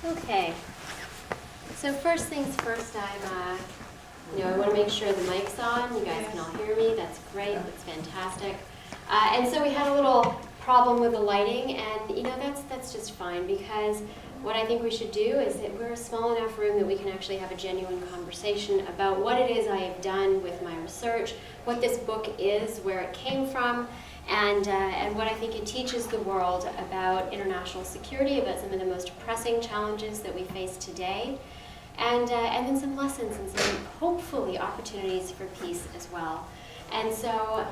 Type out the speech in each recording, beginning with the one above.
Okay. So first things first, I want to make sure the mic's on. You guys can all hear me. That's great. That's fantastic. And so we had a little problem with the lighting, and that's just fine, because what I think we should do is that we're a small enough room that we can actually have a genuine conversation about what it is I have done with my research, what this book is, where it came from, and what I think it teaches the world about international security, about some of the most pressing challenges that we face today, and then some lessons and some hopefully opportunities for peace as well. And so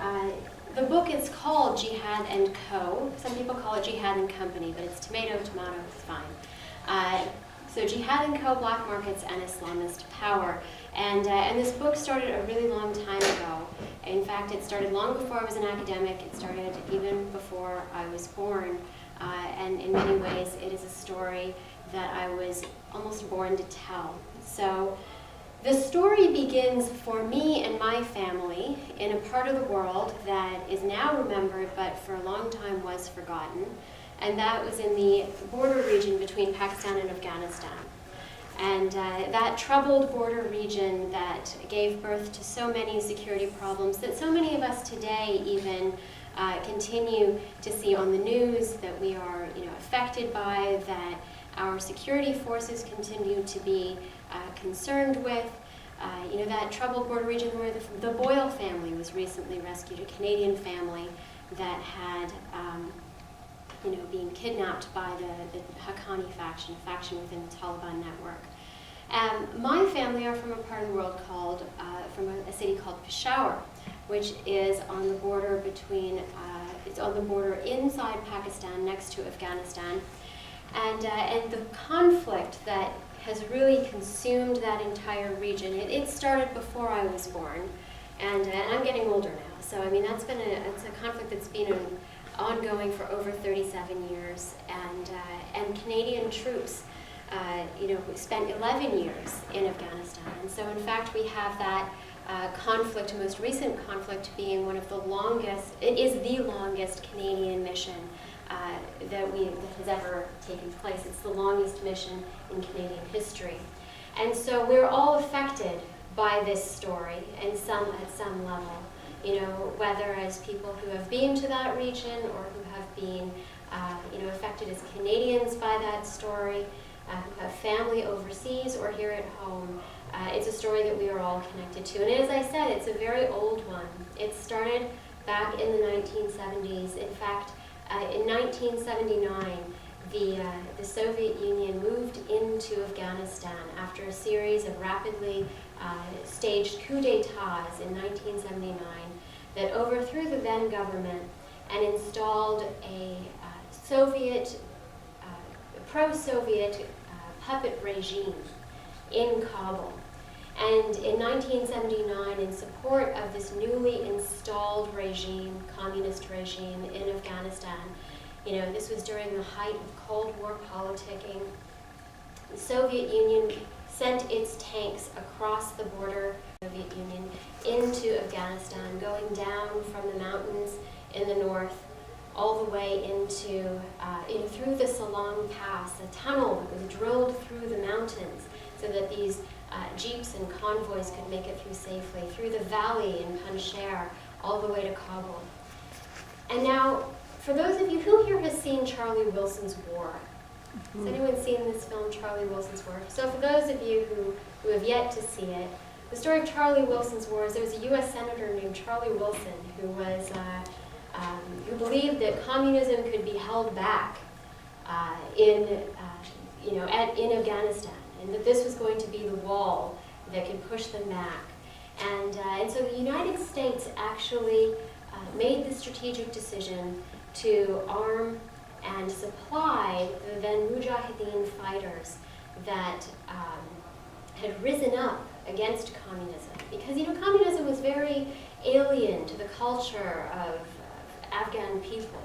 the book is called Jihad and Co. Some people call it Jihad and Company, but it's tomato, tomato, it's fine. So Jihad and Co. Black Markets and Islamist Power. And this book started a really long time ago. In fact, it started long before I was an academic. It started even before I was born. And in many ways, it is a story that I was almost born to tell. So the story begins for me and my family in a part of the world that is now remembered, but for a long time was forgotten. And that was in the border region between Pakistan and Afghanistan. And that troubled border region that gave birth to so many security problems that so many of us today even continue to see on the news, that we are affected by, that our security forces continue to be concerned with. That troubled border region where the Boyle family was recently rescued, a Canadian family that had being kidnapped by the Haqqani faction, a faction within the Taliban network. My family are from a part of the world from a city called Peshawar, which is on the border it's on the border inside Pakistan next to Afghanistan. And the conflict that has really consumed that entire region, it started before I was born, and I'm getting older now. So I mean, it's a conflict that's been ongoing for over 37 years, and Canadian troops, spent 11 years in Afghanistan. And so in fact, we have that conflict, most recent conflict, being one of the longest. It is the longest Canadian mission that has ever taken place. It's the longest mission in Canadian history. And so we're all affected by this story at some level, whether as people who have been to that region or who have been affected as Canadians by that story, who have family overseas or here at home. It's a story that we are all connected to. And as I said, it's a very old one. It started back in the 1970s. In fact, in 1979, the Soviet Union moved into Afghanistan after a series of rapidly staged coups d'etats in 1979 that overthrew the then government and installed a pro-Soviet puppet regime in Kabul. And in 1979, in support of this newly installed regime, communist regime in Afghanistan, this was during the height of Cold War politicking, the Soviet Union sent its tanks across the border of the Soviet Union into Afghanistan, going down from the mountains in the north all the way into, through the Salang Pass, a tunnel that was drilled through the mountains so that these jeeps and convoys could make it through safely, through the valley in Panjshir, all the way to Kabul. And now, for those of you, who here has seen Charlie Wilson's War? Has anyone seen this film, Charlie Wilson's War? So for those of you who have yet to see it, the story of Charlie Wilson's War is there was a U.S. Senator named Charlie Wilson who was who believed that communism could be held back in Afghanistan, and that this was going to be the wall that could push them back. And so the United States actually made the strategic decision to arm and supply the then Mujahideen fighters that had risen up against communism. Because communism was very alien to the culture of Afghan people.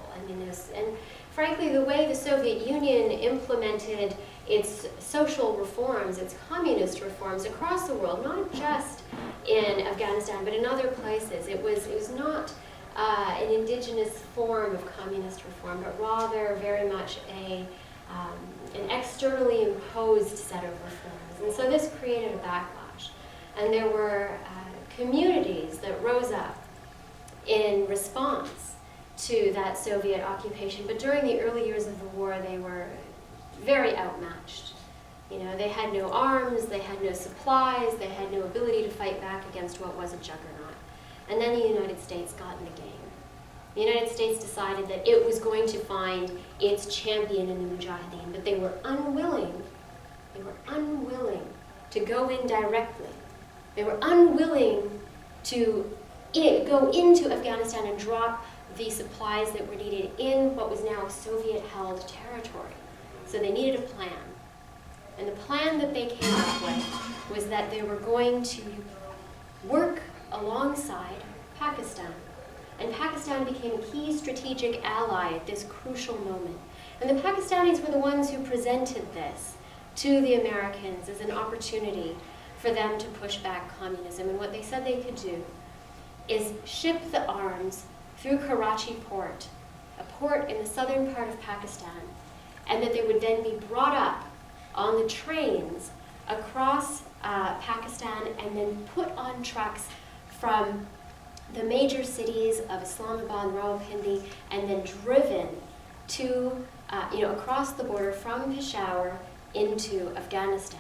And frankly, the way the Soviet Union implemented its social reforms, its communist reforms across the world, not just in Afghanistan, but in other places, it was not an indigenous form of communist reform, but rather very much a an externally imposed set of reforms. And so this created a backlash. And there were communities that rose up in response to that Soviet occupation. But during the early years of the war, they were very outmatched. You know, they had no arms, they had no supplies, they had no ability to fight back against what was a juggernaut. And then the United States got in the game. The United States decided that it was going to find its champion in the Mujahideen, but they were unwilling to go in directly. They were unwilling to go into Afghanistan and drop the supplies that were needed in what was now Soviet-held territory. So they needed a plan. And the plan that they came up with was that they were going to work alongside Pakistan. And Pakistan became a key strategic ally at this crucial moment. And the Pakistanis were the ones who presented this to the Americans as an opportunity for them to push back communism. And what they said they could do is ship the arms through Karachi port, a port in the southern part of Pakistan, and that they would then be brought up on the trains across Pakistan and then put on trucks from the major cities of Islamabad, Rawalpindi, and then driven to, across the border from Peshawar into Afghanistan.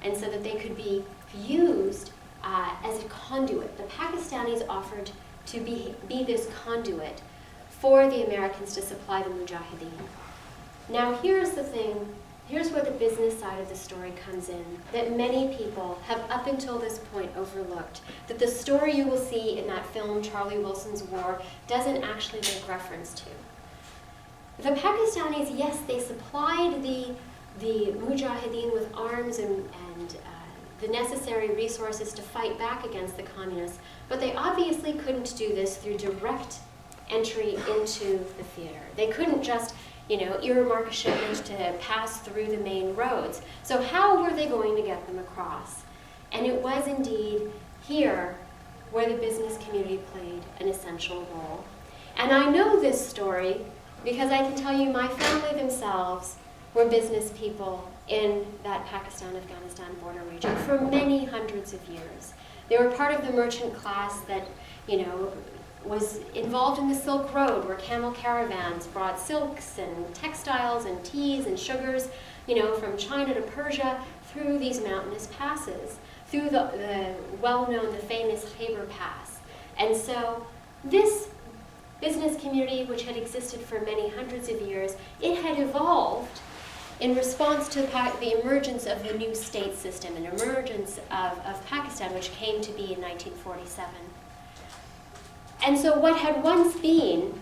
And so that they could be used as a conduit. The Pakistanis offered to be this conduit for the Americans to supply the Mujahideen. Now here's the thing, here's where the business side of the story comes in, that many people have up until this point overlooked, that the story you will see in that film, Charlie Wilson's War, doesn't actually make reference to. The Pakistanis, yes, they supplied the Mujahideen with arms and the necessary resources to fight back against the communists, but they obviously couldn't do this through direct entry into the theater. They couldn't just, earmark a shipment to pass through the main roads. So how were they going to get them across? And it was indeed here where the business community played an essential role. And I know this story because I can tell you my family themselves were business people in that Pakistan-Afghanistan border region for many hundreds of years. They were part of the merchant class that, was involved in the Silk Road, where camel caravans brought silks and textiles and teas and sugars, from China to Persia through these mountainous passes, through the well-known, the famous Khyber Pass. And so this business community, which had existed for many hundreds of years, it had evolved in response to the emergence of the new state system, an emergence of Pakistan, which came to be in 1947. And so what had once been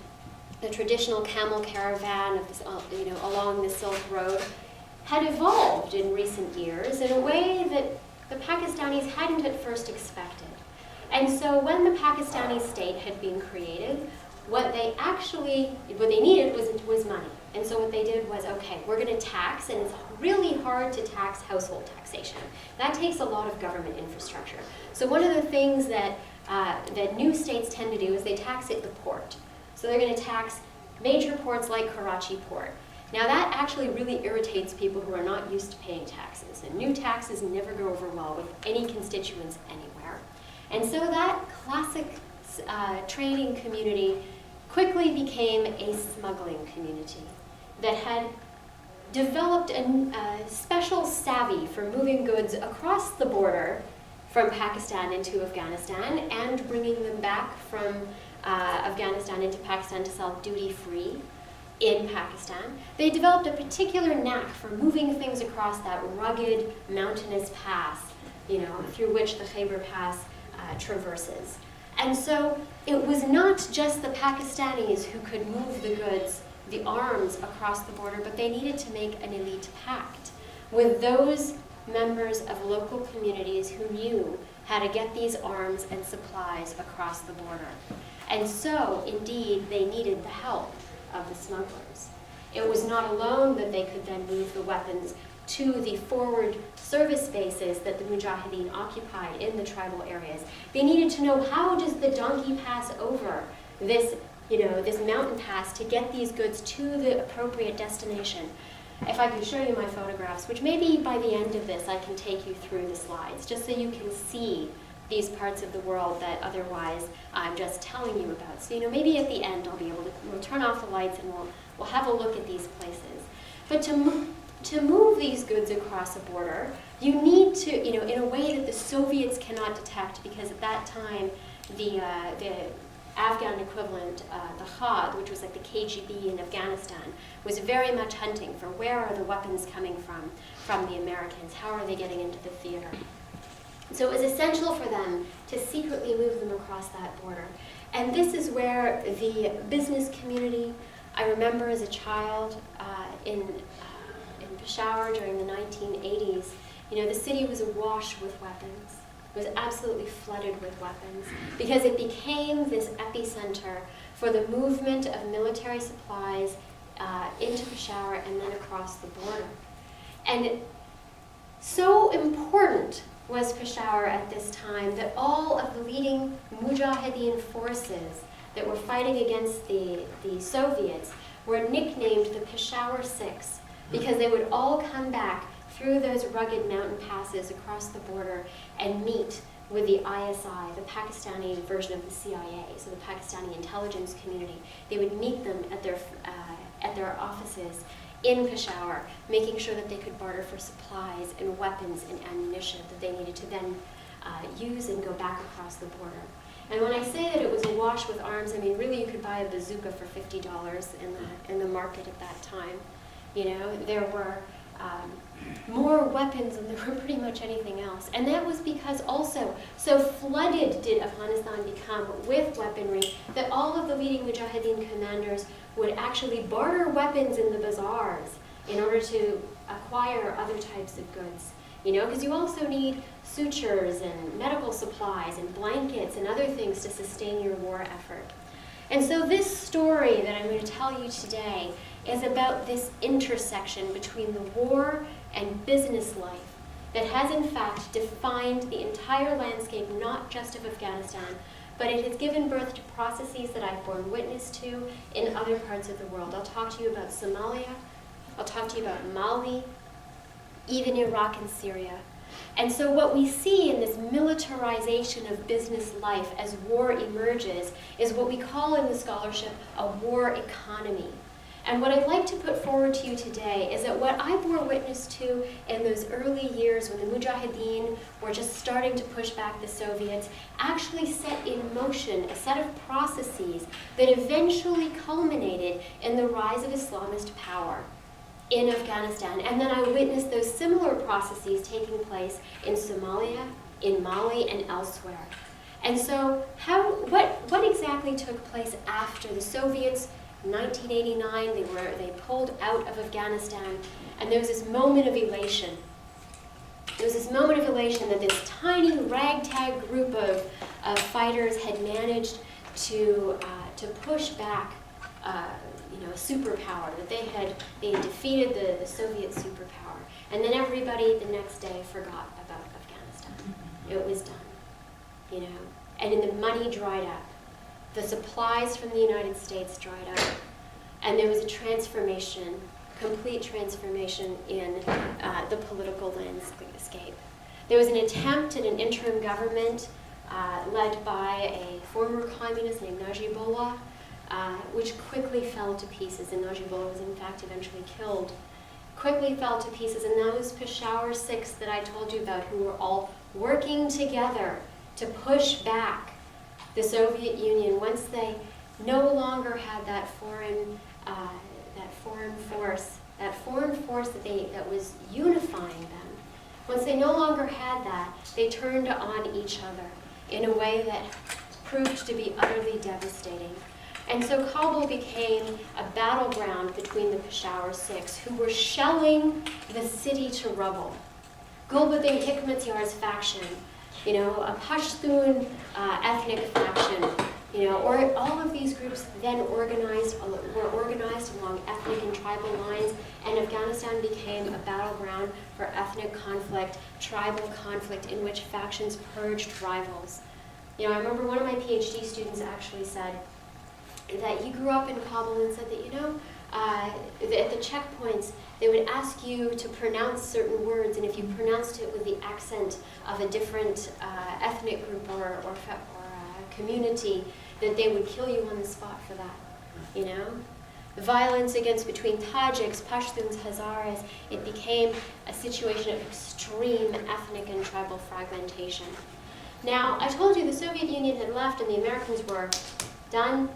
the traditional camel caravan of this, along the Silk Road had evolved in recent years in a way that the Pakistanis hadn't at first expected. And so when the Pakistani state had been created, what they needed was money. And so what they did was, okay, we're going to tax, and it's really hard to tax household taxation. That takes a lot of government infrastructure. So one of the things that new states tend to do is they tax at the port. So they're going to tax major ports like Karachi port. Now that actually really irritates people who are not used to paying taxes, and new taxes never go over well with any constituents anywhere. And so that classic trading community quickly became a smuggling community that had developed a special savvy for moving goods across the border from Pakistan into Afghanistan and bringing them back from Afghanistan into Pakistan to sell duty-free in Pakistan. They developed a particular knack for moving things across that rugged mountainous pass, through which the Khyber Pass traverses. And so it was not just the Pakistanis who could move the goods, the arms across the border, but they needed to make an elite pact with those members of local communities who knew how to get these arms and supplies across the border. And so, indeed, they needed the help of the smugglers. It was not alone that they could then move the weapons to the forward service bases that the Mujahideen occupied in the tribal areas. They needed to know, how does the donkey pass over this mountain pass to get these goods to the appropriate destination? if I can show you my photographs, which maybe by the end of this I can take you through the slides, just so you can see these parts of the world that otherwise I'm just telling you about. So, maybe at the end I'll be able to, we'll turn off the lights and we'll have a look at these places. But to move these goods across a border, you need to, in a way that the Soviets cannot detect, because at that time the Afghan equivalent, the Jihad, which was like the KGB in Afghanistan, was very much hunting for where are the weapons coming from the Americans, how are they getting into the theater. So it was essential for them to secretly move them across that border. And this is where the business community, I remember as a child in Peshawar during the 1980s, the city was awash with weapons. It was absolutely flooded with weapons because it became this epicenter for the movement of military supplies into Peshawar and then across the border. And so important was Peshawar at this time that all of the leading Mujahideen forces that were fighting against the Soviets were nicknamed the Peshawar Six, because they would all come back through those rugged mountain passes across the border and meet with the ISI, the Pakistani version of the CIA, so the Pakistani intelligence community. They would meet them at their offices in Peshawar, making sure that they could barter for supplies and weapons and ammunition that they needed to then use and go back across the border. And when I say that it was awash with arms, I mean really you could buy a bazooka for $50 in the market at that time. There were more weapons than there were pretty much anything else. And that was because also, so flooded did Afghanistan become with weaponry that all of the leading Mujahideen commanders would actually barter weapons in the bazaars in order to acquire other types of goods. Because you also need sutures and medical supplies and blankets and other things to sustain your war effort. And so this story that I'm going to tell you today is about this intersection between the war and business life that has in fact defined the entire landscape, not just of Afghanistan, but it has given birth to processes that I've borne witness to in other parts of the world. I'll talk to you about Somalia, I'll talk to you about Mali, even Iraq and Syria. And so what we see in this militarization of business life as war emerges is what we call in the scholarship a war economy. And what I'd like to put forward to you today is that what I bore witness to in those early years when the Mujahideen were just starting to push back the Soviets actually set in motion a set of processes that eventually culminated in the rise of Islamist power in Afghanistan. And then I witnessed those similar processes taking place in Somalia, in Mali, and elsewhere. And so what exactly took place after the Soviets 1989, they pulled out of Afghanistan, and there was this moment of elation. There was this moment of elation that this tiny ragtag group of fighters had managed to push back, a superpower, that they had defeated the Soviet superpower, and then everybody the next day forgot about Afghanistan. It was done, and the money dried up. The supplies from the United States dried up, and there was a transformation, complete transformation in the political landscape. There was an attempt at an interim government led by a former communist named Najibullah, which quickly fell to pieces, and Najibullah was in fact eventually killed. Quickly fell to pieces, and those Peshawar Six that I told you about, who were all working together to push back the Soviet Union, once they no longer had that foreign force that was unifying them, once they no longer had that, they turned on each other in a way that proved to be utterly devastating. And so Kabul became a battleground between the Peshawar Six, who were shelling the city to rubble. Gulbuddin Hikmatyar's faction, a Pashtun ethnic faction, or all of these groups then were organized along ethnic and tribal lines, and Afghanistan became a battleground for ethnic conflict, tribal conflict, in which factions purged rivals. I remember one of my PhD students actually said, that he grew up in Kabul and said that, at the checkpoints, they would ask you to pronounce certain words, and if you pronounced it with the accent of a different ethnic group or community, that they would kill you on the spot for that, The violence between Tajiks, Pashtuns, Hazaras, it became a situation of extreme ethnic and tribal fragmentation. Now, I told you the Soviet Union had left and the Americans were done,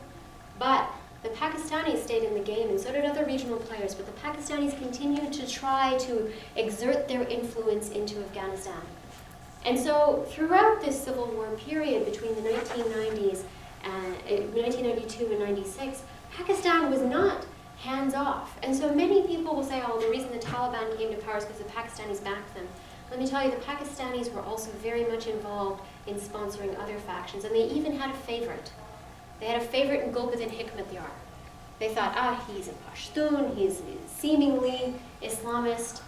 but the Pakistanis stayed in the game, and so did other regional players, but the Pakistanis continued to try to exert their influence into Afghanistan. And so throughout this Civil War period between the 1990s and 1992 and 96, Pakistan was not hands-off. And so many people will say, oh, the reason the Taliban came to power is because the Pakistanis backed them. Let me tell you, the Pakistanis were also very much involved in sponsoring other factions, and they even had a favorite. They had a favorite in Gulbuddin Hikmatyar. They thought, he's a Pashtun, he's seemingly Islamist,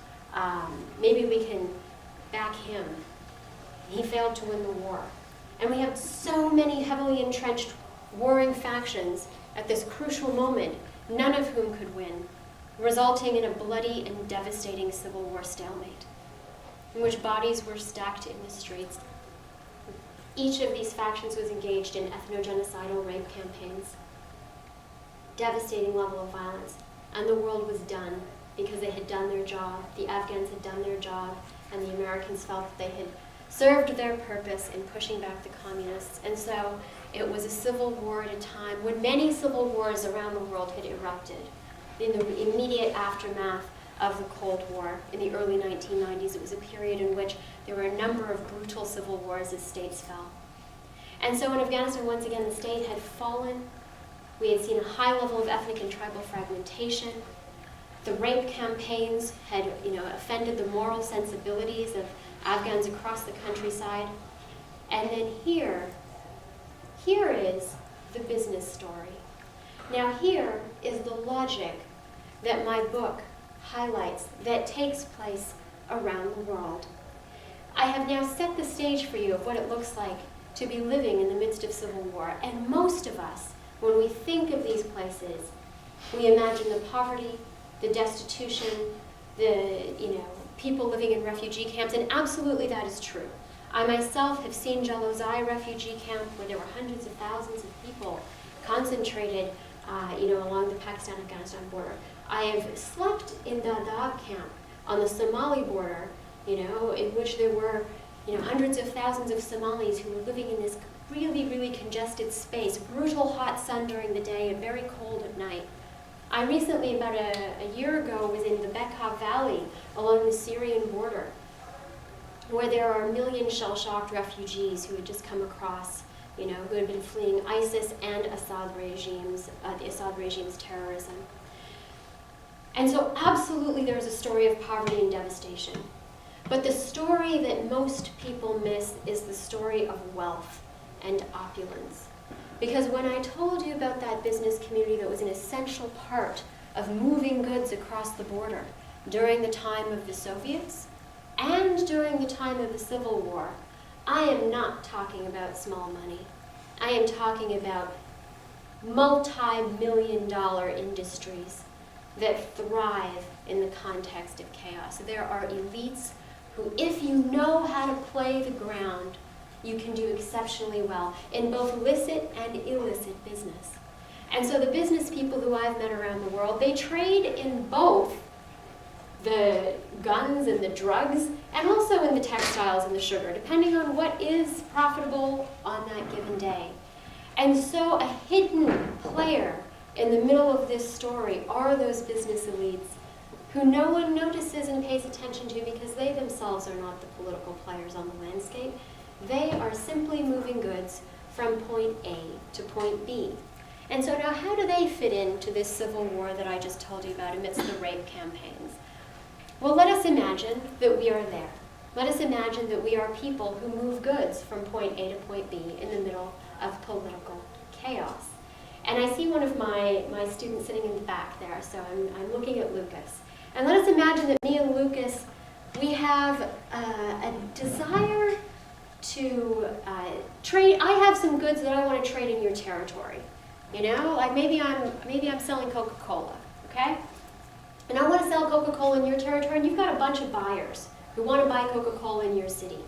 maybe we can back him. He failed to win the war. And we have so many heavily entrenched warring factions at this crucial moment, none of whom could win, resulting in a bloody and devastating civil war stalemate, in which bodies were stacked in the streets. Each of these factions was engaged in ethnogenocidal rape campaigns, devastating level of violence, and the world was done because they had done their job, the Afghans had done their job, and the Americans felt that they had served their purpose in pushing back the communists. And so it was a civil war at a time when many civil wars around the world had erupted. In the immediate aftermath of the Cold War, in the early 1990s, it was a period in which there were a number of brutal civil wars as states fell. And so in Afghanistan, once again, the state had fallen. We had seen a high level of ethnic and tribal fragmentation. The rape campaigns had, offended the moral sensibilities of Afghans across the countryside. And then here is the business story. Now here is the logic that my book highlights that takes place around the world. I have now set the stage for you of what it looks like to be living in the midst of civil war. And most of us, when we think of these places, we imagine the poverty, the destitution, the people living in refugee camps, and absolutely that is true. I myself have seen Jalozai refugee camp where there were hundreds of thousands of people concentrated along the Pakistan-Afghanistan border. I have slept in Dadaab camp on the Somali border, in which there were hundreds of thousands of Somalis who were living in this really, really congested space, brutal hot sun during the day and very cold at night. I recently, about a year ago, was in the Bekaa Valley along the Syrian border, where there are a million shell-shocked refugees who had just come across, who had been fleeing ISIS and the Assad regime's terrorism. And so absolutely there's a story of poverty and devastation. But the story that most people miss is the story of wealth and opulence. Because when I told you about that business community that was an essential part of moving goods across the border during the time of the Soviets and during the time of the Civil War, I am not talking about small money. I am talking about multi-million-dollar industries that thrive in the context of chaos. There are elites who, if you know how to play the ground, you can do exceptionally well in both licit and illicit business. And so the business people who I've met around the world, they trade in both the guns and the drugs, and also in the textiles and the sugar, depending on what is profitable on that given day. And so a hidden player in the middle of this story are those business elites who no one notices and pays attention to because they themselves are not the political players on the landscape. They are simply moving goods from point A to point B. And so now how do they fit into this civil war that I just told you about amidst the rape campaigns? Well, let us imagine that we are there. Let us imagine that we are people who move goods from point A to point B in the middle of political chaos. And I see one of my students sitting in the back there, so I'm looking at Lucas. And let us imagine that me and Lucas, we have a desire to trade. I have some goods that I want to trade in your territory. You know, like maybe I'm selling Coca-Cola, okay? And I want to sell Coca-Cola in your territory, and you've got a bunch of buyers who want to buy Coca-Cola in your city.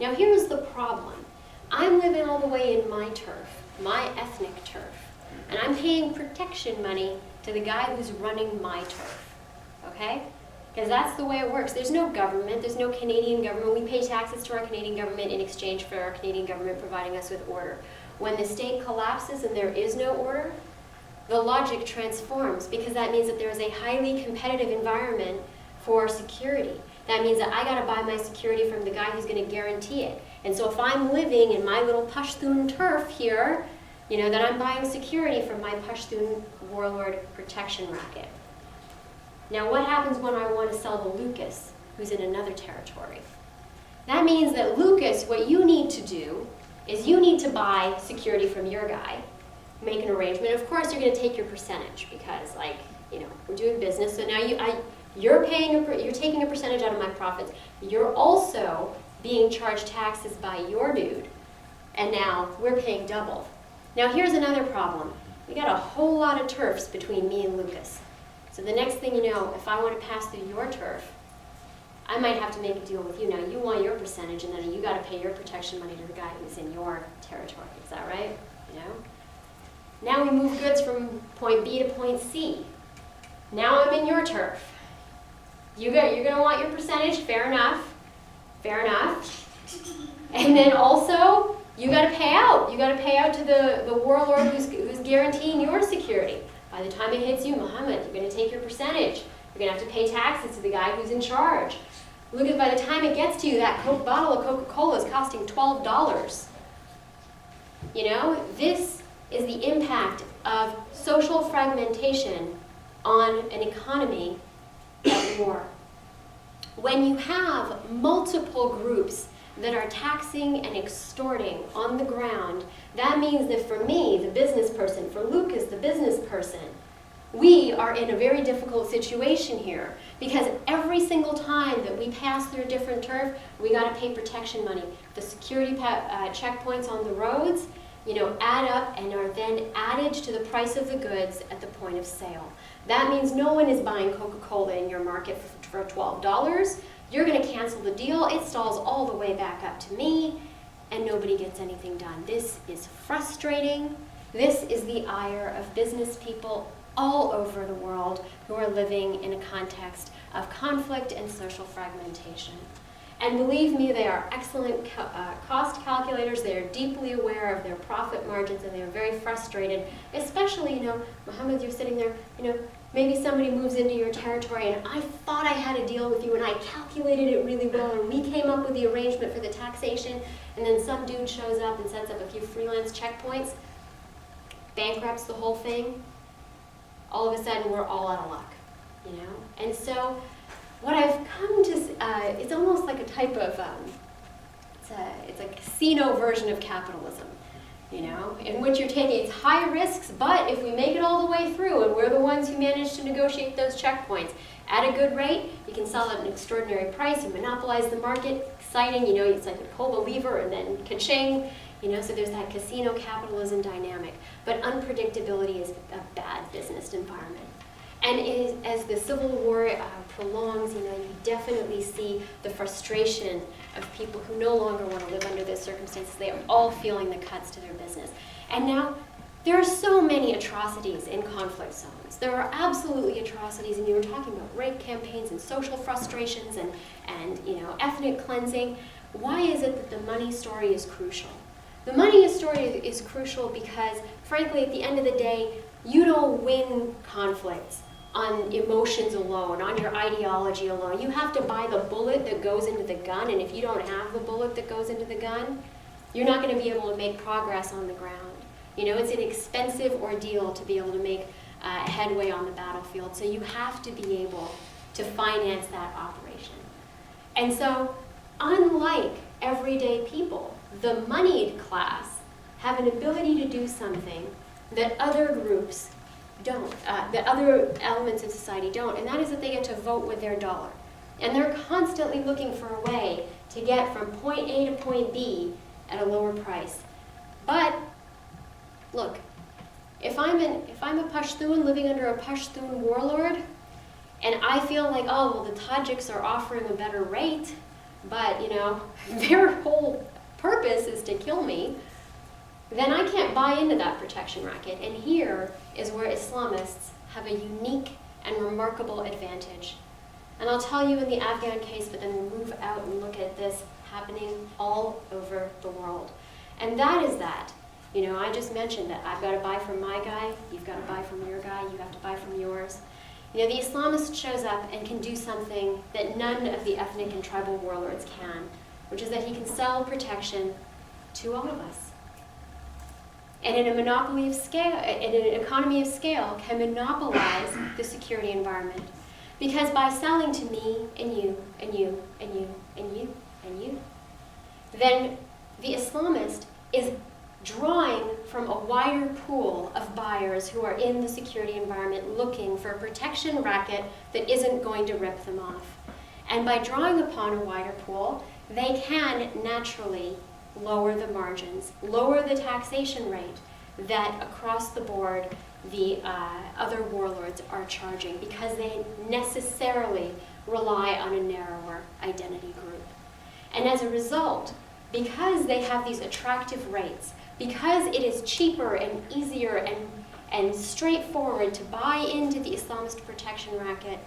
Now here's the problem. I'm living all the way in my turf, my ethnic turf, and I'm paying protection money to the guy who's running my turf, okay? Because that's the way it works. There's no government, there's no Canadian government. We pay taxes to our Canadian government in exchange for our Canadian government providing us with order. When the state collapses and there is no order, the logic transforms, because that means that there is a highly competitive environment for security. That means that I gotta buy my security from the guy who's gonna guarantee it. And so if I'm living in my little Pashtun turf here, you know, then I'm buying security from my Pashtun warlord protection racket. Now what happens when I want to sell to Lucas, who's in another territory? That means that Lucas, what you need to do is you need to buy security from your guy, make an arrangement. Of course, you're going to take your percentage because, like, you know, we're doing business. So now you're taking a percentage out of my profits. You're also being charged taxes by your dude, and now we're paying double. Now here's another problem. We got a whole lot of turfs between me and Lucas. So the next thing you know, if I want to pass through your turf, I might have to make a deal with you. Now you want your percentage, and then you got to pay your protection money to the guy who's in your territory. Is that right? You know. Now we move goods from point B to point C. Now I'm in your turf. You're going to want your percentage. Fair enough. Fair enough. And then also, you got to pay out. You got to pay out to the warlord who's guaranteeing your security. By the time it hits you, Muhammad, you're going to take your percentage. You're going to have to pay taxes to the guy who's in charge. Look at, by the time it gets to you, that bottle of Coca-Cola is costing $12. You know, this is the impact of social fragmentation on an economy at war. When you have multiple groups that are taxing and extorting on the ground, that means that for me, the business person, for Lucas, the business person, we are in a very difficult situation here, because every single time that we pass through a different turf, we got to pay protection money. The security checkpoints on the roads, you know, add up and are then added to the price of the goods at the point of sale. That means no one is buying Coca-Cola in your market for $12. You're going to cancel the deal. It stalls all the way back up to me, and nobody gets anything done. This is frustrating. This is the ire of business people all over the world who are living in a context of conflict and social fragmentation. And believe me, they are excellent cost calculators. They are deeply aware of their profit margins, and they are very frustrated, especially, you know, Muhammad, you're sitting there, you know, maybe somebody moves into your territory, and I thought I had a deal with you, and I calculated it really well, and we came up with the arrangement for the taxation, and then some dude shows up and sets up a few freelance checkpoints, bankrupts the whole thing. All of a sudden, we're all out of luck, you know? And so what I've come to, it's almost like a type of, it's a casino version of capitalism, you know, in which you're taking, it's high risks, but if we make it all the way through and we're the ones who manage to negotiate those checkpoints at a good rate, you can sell at an extraordinary price, you monopolize the market, exciting, you know, it's like you pull the lever and then ka-ching, you know, so there's that casino capitalism dynamic. But unpredictability is a bad business environment. And as the Civil War prolongs, you know, you definitely see the frustration of people who no longer want to live under those circumstances. They are all feeling the cuts to their business. And now, there are so many atrocities in conflict zones. There are absolutely atrocities, and you were talking about rape campaigns and social frustrations and you know, ethnic cleansing. Why is it that the money story is crucial? The money story is crucial because, frankly, at the end of the day, you don't win conflicts on emotions alone, on your ideology alone. You have to buy the bullet that goes into the gun, and if you don't have the bullet that goes into the gun, you're not going to be able to make progress on the ground. You know, it's an expensive ordeal to be able to make headway on the battlefield, so you have to be able to finance that operation. And so, unlike everyday people, the moneyed class have an ability to do something that other groups don't, that other elements of society don't, and that is that they get to vote with their dollar. And they're constantly looking for a way to get from point A to point B at a lower price. But, look, If I'm a Pashtun living under a Pashtun warlord, and I feel like, oh, well, the Tajiks are offering a better rate, but, you know, their whole purpose is to kill me, then I can't buy into that protection racket. And here is where Islamists have a unique and remarkable advantage. And I'll tell you in the Afghan case, but then we'll move out and look at this happening all over the world. And that is that. You know, I just mentioned that I've got to buy from my guy, you've got to buy from your guy, you have to buy from yours. You know, the Islamist shows up and can do something that none of the ethnic and tribal warlords can, which is that he can sell protection to all of us. And in a monopoly of scale, in an economy of scale, can monopolize the security environment. Because by selling to me and you and you and you and you and you, then the Islamist is drawing from a wider pool of buyers who are in the security environment looking for a protection racket that isn't going to rip them off. And by drawing upon a wider pool, they can naturally lower the margins, lower the taxation rate that across the board the other warlords are charging, because they necessarily rely on a narrower identity group. And as a result, because they have these attractive rates, because it is cheaper and easier and straightforward to buy into the Islamist protection racket,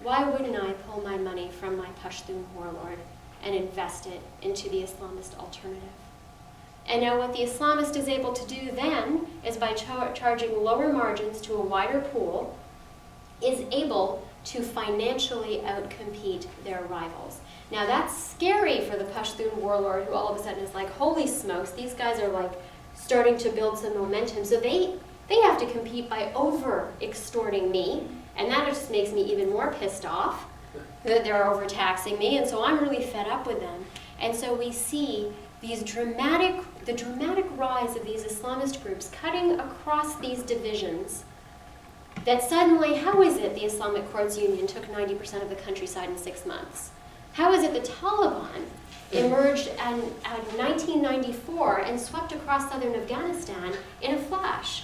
why wouldn't I pull my money from my Pashtun warlord and invest it into the Islamist alternative? And now what the Islamist is able to do then is, by charging lower margins to a wider pool, is able to financially outcompete their rivals. Now that's scary for the Pashtun warlord, who all of a sudden is like, holy smokes, these guys are like starting to build some momentum. So they have to compete by over-extorting me, and that just makes me even more pissed off that they're overtaxing me, and so I'm really fed up with them. And so we see the dramatic rise of these Islamist groups cutting across these divisions, that suddenly, how is it the Islamic Courts Union took 90% of the countryside in 6 months? How is it the Taliban emerged in 1994 and swept across southern Afghanistan in a flash?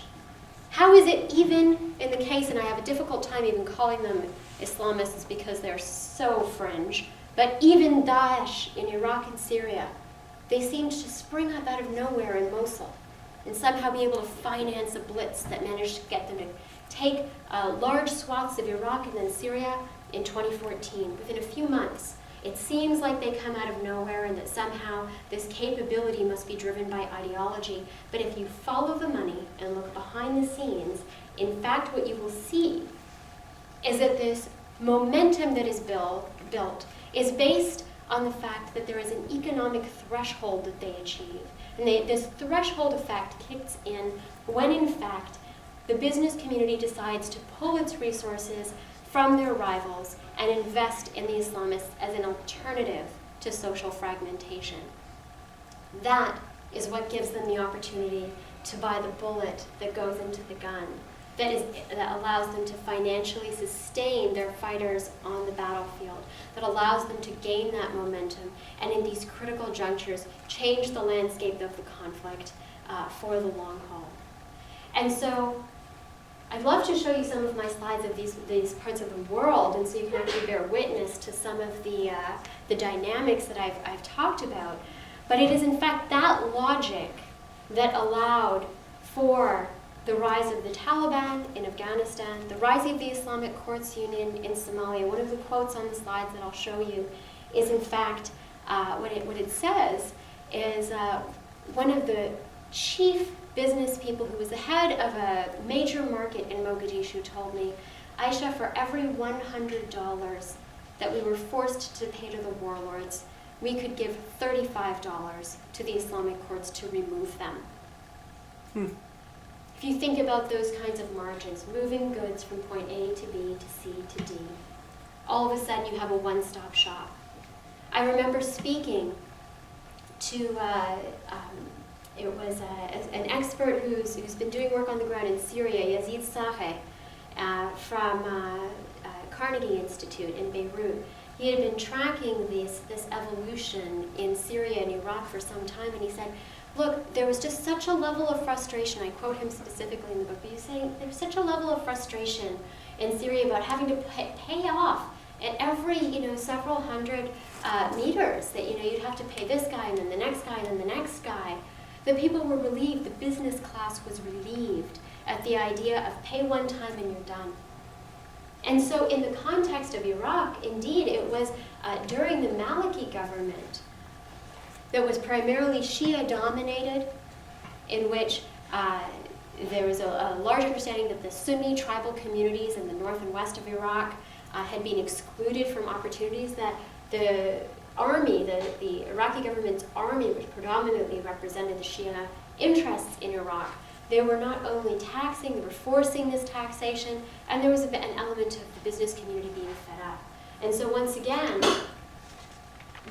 How is it even in the case, and I have a difficult time even calling them Islamists because they're so fringe, but even Daesh in Iraq and Syria, they seemed to spring up out of nowhere in Mosul and somehow be able to finance a blitz that managed to get them to take large swaths of Iraq and then Syria in 2014, within a few months. It seems like they come out of nowhere and that somehow this capability must be driven by ideology. But if you follow the money and look behind the scenes, in fact what you will see is that this momentum that is built is based on the fact that there is an economic threshold that they achieve. And this threshold effect kicks in when, in fact, the business community decides to pull its resources from their rivals and invest in the Islamists as an alternative to social fragmentation. That is what gives them the opportunity to buy the bullet that goes into the gun, that allows them to financially sustain their fighters on the battlefield, that allows them to gain that momentum, and in these critical junctures, change the landscape of the conflict for the long haul. And so, I'd love to show you some of my slides of these parts of the world, and so you can actually bear witness to some of the dynamics that I've talked about. But it is in fact that logic that allowed for the rise of the Taliban in Afghanistan, the rise of the Islamic Courts Union in Somalia. One of the quotes on the slides that I'll show you is in fact, what it says is one of the chief business people who was the head of a major market in Mogadishu told me, Aisha, for every $100 that we were forced to pay to the warlords, we could give $35 to the Islamic courts to remove them. If you think about those kinds of margins, moving goods from point A to B to C to D, all of a sudden you have a one-stop shop. I remember speaking to it was an expert who's been doing work on the ground in Syria, Yazid Sahe, from Carnegie Institute in Beirut. He had been tracking this evolution in Syria and Iraq for some time, and he said, look, there was just such a level of frustration. I quote him specifically in the book, but he's saying there's such a level of frustration in Syria about having to pay off at every, several hundred meters that, you'd have to pay this guy and then the next guy and then the next guy. The people were relieved, the business class was relieved at the idea of pay one time and you're done. And so in the context of Iraq, indeed, it was during the Maliki government that was primarily Shia-dominated, in which there was a large understanding that the Sunni tribal communities in the north and west of Iraq had been excluded from opportunities, that the army, the Iraqi government's army, which predominantly represented the Shia interests in Iraq, they were not only taxing, they were forcing this taxation, and there was an element of the business community being fed up. And so once again,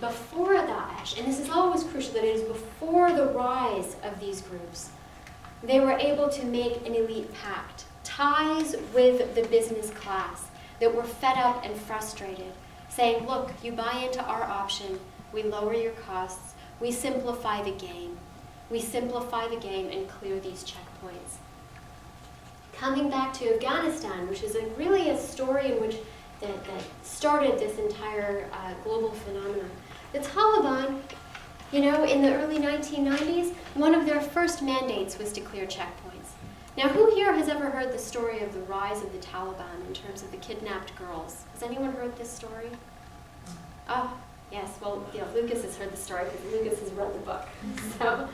before Daesh, and this is always crucial that it is before the rise of these groups, they were able to make an elite pact, ties with the business class that were fed up and frustrated, saying, look, you buy into our option, we lower your costs, we simplify the game. We simplify the game and clear these checkpoints. Coming back to Afghanistan, which is really a story in which that started this entire global phenomenon. The Taliban, in the early 1990s, one of their first mandates was to clear checkpoints. Now, who here has ever heard the story of the rise of the Taliban in terms of the kidnapped girls? Has anyone heard this story? Oh, yes. Well, Lucas has heard the story because Lucas has read the book. So.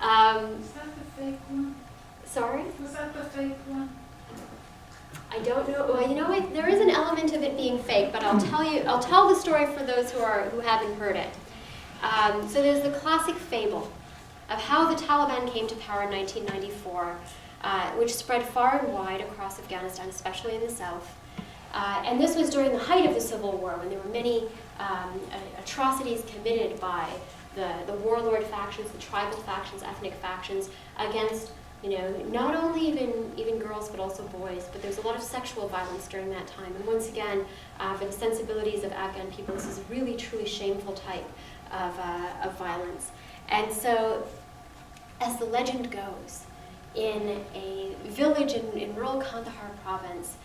Was that the fake one? Sorry? Was that the fake one? I don't know. Well, there is an element of it being fake, but I'll tell the story for those who haven't heard it. So there's the classic fable of how the Taliban came to power in 1994, which spread far and wide across Afghanistan, especially in the south. And this was during the height of the Civil War, when there were many atrocities committed by the warlord factions, the tribal factions, ethnic factions, against, not only even girls, but also boys. But there's a lot of sexual violence during that time. And once again, for the sensibilities of Afghan people, this is a really, truly shameful type of violence. And so, as the legend goes, in a village in rural Kandahar province,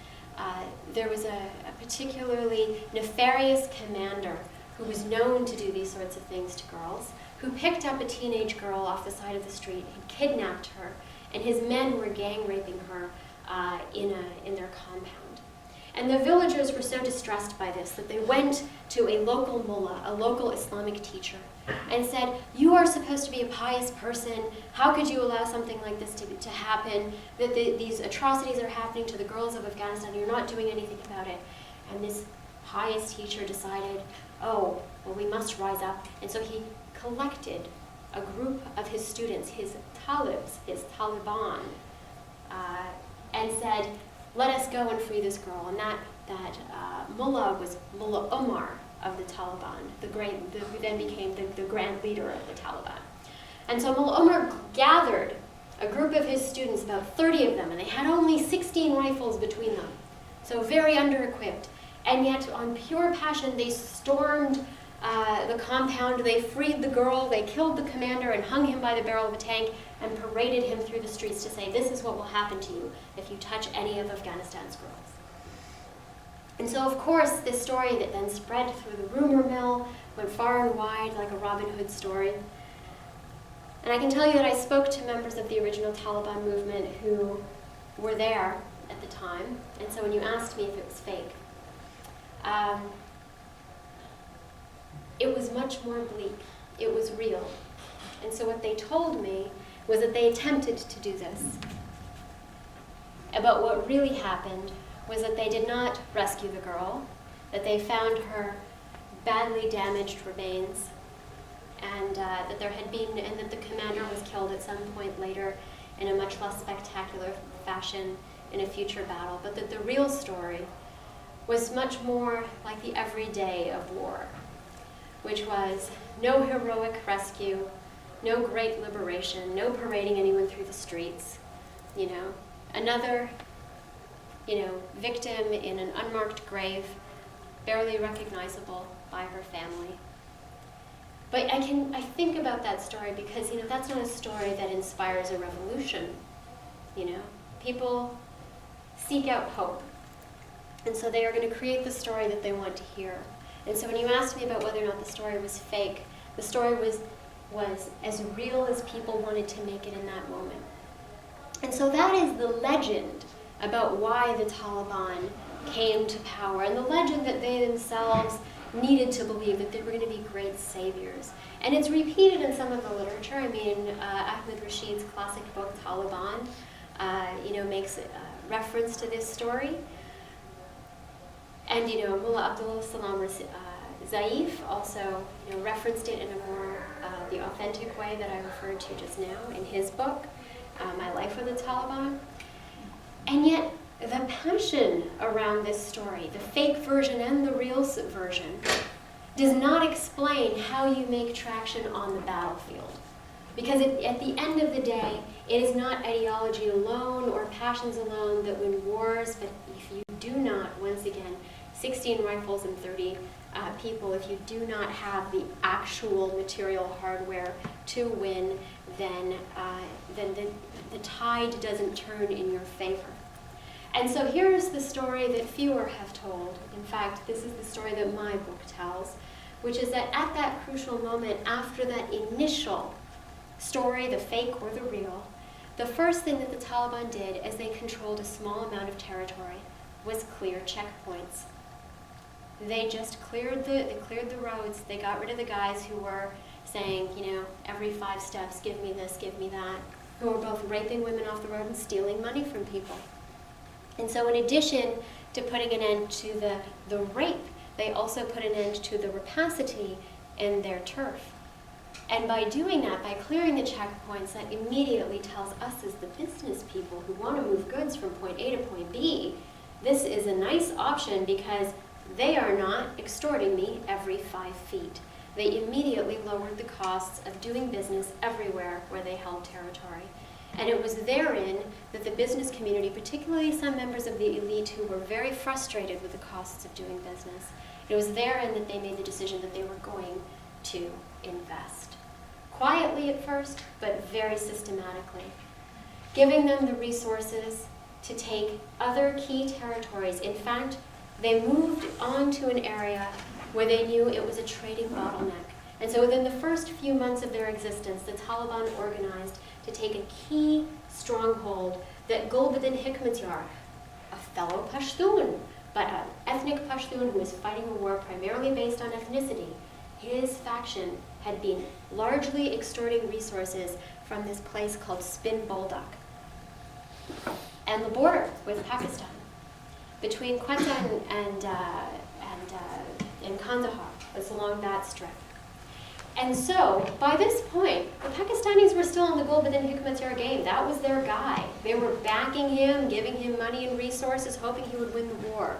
there was a particularly nefarious commander who was known to do these sorts of things to girls, who picked up a teenage girl off the side of the street and kidnapped her, and his men were gang raping her in their compound. And the villagers were so distressed by this that they went to a local mullah, a local Islamic teacher, and said, you are supposed to be a pious person. How could you allow something like this to happen? That these atrocities are happening to the girls of Afghanistan. You're not doing anything about it. And this pious teacher decided, oh, well, we must rise up. And so he collected a group of his students, his talibs, his Taliban, and said, let us go and free this girl. And that mullah was Mullah Omar of the Taliban, who then became the grand leader of the Taliban. And so Mullah Omar gathered a group of his students, about 30 of them, and they had only 16 rifles between them, so very under-equipped. And yet, on pure passion, they stormed the compound, they freed the girl, they killed the commander and hung him by the barrel of a tank and paraded him through the streets to say, this is what will happen to you if you touch any of Afghanistan's girls. And so, of course, this story that then spread through the rumor mill, went far and wide like a Robin Hood story. And I can tell you that I spoke to members of the original Taliban movement who were there at the time. And so when you asked me if it was fake, it was much more bleak. It was real. And so what they told me was that they attempted to do this. But what really happened was that they did not rescue the girl, that they found her badly damaged remains, and that the commander was killed at some point later in a much less spectacular fashion in a future battle, but that the real story was much more like the everyday of war, which was no heroic rescue, no great liberation, no parading anyone through the streets, another, victim in an unmarked grave, barely recognizable by her family. But I think about that story because, that's not a story that inspires a revolution, People seek out hope. And so they are going to create the story that they want to hear. And so when you asked me about whether or not the story was fake, the story was as real as people wanted to make it in that moment. And so that is the legend about why the Taliban came to power, and the legend that they themselves needed to believe that they were going to be great saviors. And it's repeated in some of the literature. I mean, Ahmed Rashid's classic book, Taliban, makes reference to this story. And, Mullah Abdul Salam Zaif also, referenced it in a more, the authentic way that I referred to just now in his book, My Life with the Taliban. And yet, the passion around this story, the fake version and the real version, does not explain how you make traction on the battlefield. Because at the end of the day, it is not ideology alone or passions alone that win wars, but if you do not, once again, 16 rifles and 30 people, if you do not have the actual material hardware to win, then the tide doesn't turn in your favor. And so here's the story that fewer have told. In fact, this is the story that my book tells, which is that at that crucial moment, after that initial story, the fake or the real, the first thing that the Taliban did as they controlled a small amount of territory was clear checkpoints. They just cleared the roads. They got rid of the guys who were saying, every 5 steps, give me this, give me that, who were both raping women off the road and stealing money from people. And so in addition to putting an end to the rape, they also put an end to the rapacity in their turf. And by doing that, by clearing the checkpoints, that immediately tells us as the business people who want to move goods from point A to point B, this is a nice option because they are not extorting me every 5 feet. They immediately lowered the costs of doing business everywhere where they held territory. And it was therein that the business community, particularly some members of the elite who were very frustrated with the costs of doing business, it was therein that they made the decision that they were going to invest. Quietly at first, but very systematically. Giving them the resources to take other key territories. In fact, they moved on to an area where they knew it was a trading bottleneck. And so within the first few months of their existence, the Taliban organized to take a key stronghold that Gulbuddin Hikmatyar, a fellow Pashtun, but an ethnic Pashtun who was fighting a war primarily based on ethnicity, his faction had been largely extorting resources from this place called Spin Boldak and the border with Pakistan, between Quetta and Kandahar. It's along that strip. And so, by this point, the Pakistanis were still in the Gulbuddin Hikmatyar game. That was their guy. They were backing him, giving him money and resources, hoping he would win the war.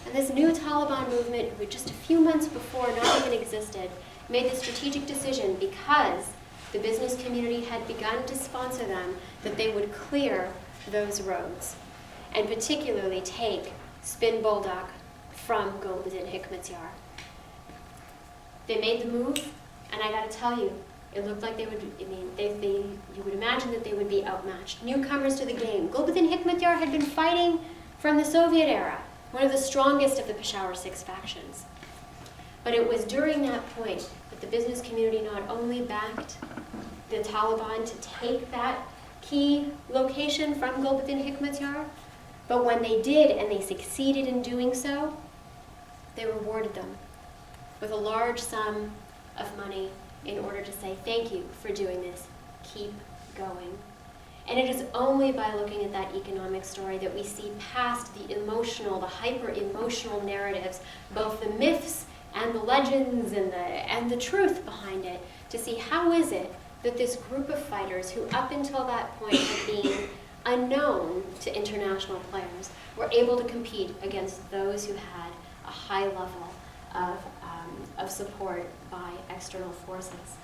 And this new Taliban movement, which just a few months before not even existed, made the strategic decision, because the business community had begun to sponsor them, that they would clear those roads, and particularly take Spin Boldak from Gulbuddin Hikmatyar. They made the move, and I got to tell you, it looked like they would, you would imagine that they would be outmatched. Newcomers to the game. Gulbuddin Hikmatyar had been fighting from the Soviet era, one of the strongest of the Peshawar 6 factions. But it was during that point that the business community not only backed the Taliban to take that key location from Gulbuddin Hikmatyar, but when they did, and they succeeded in doing so, they rewarded them with a large sum of money in order to say, thank you for doing this, keep going. And it is only by looking at that economic story that we see past the emotional, the hyper-emotional narratives, both the myths and the legends and the truth behind it, to see how is it that this group of fighters who up until that point had been unknown to international players were able to compete against those who had a high level of support by external forces.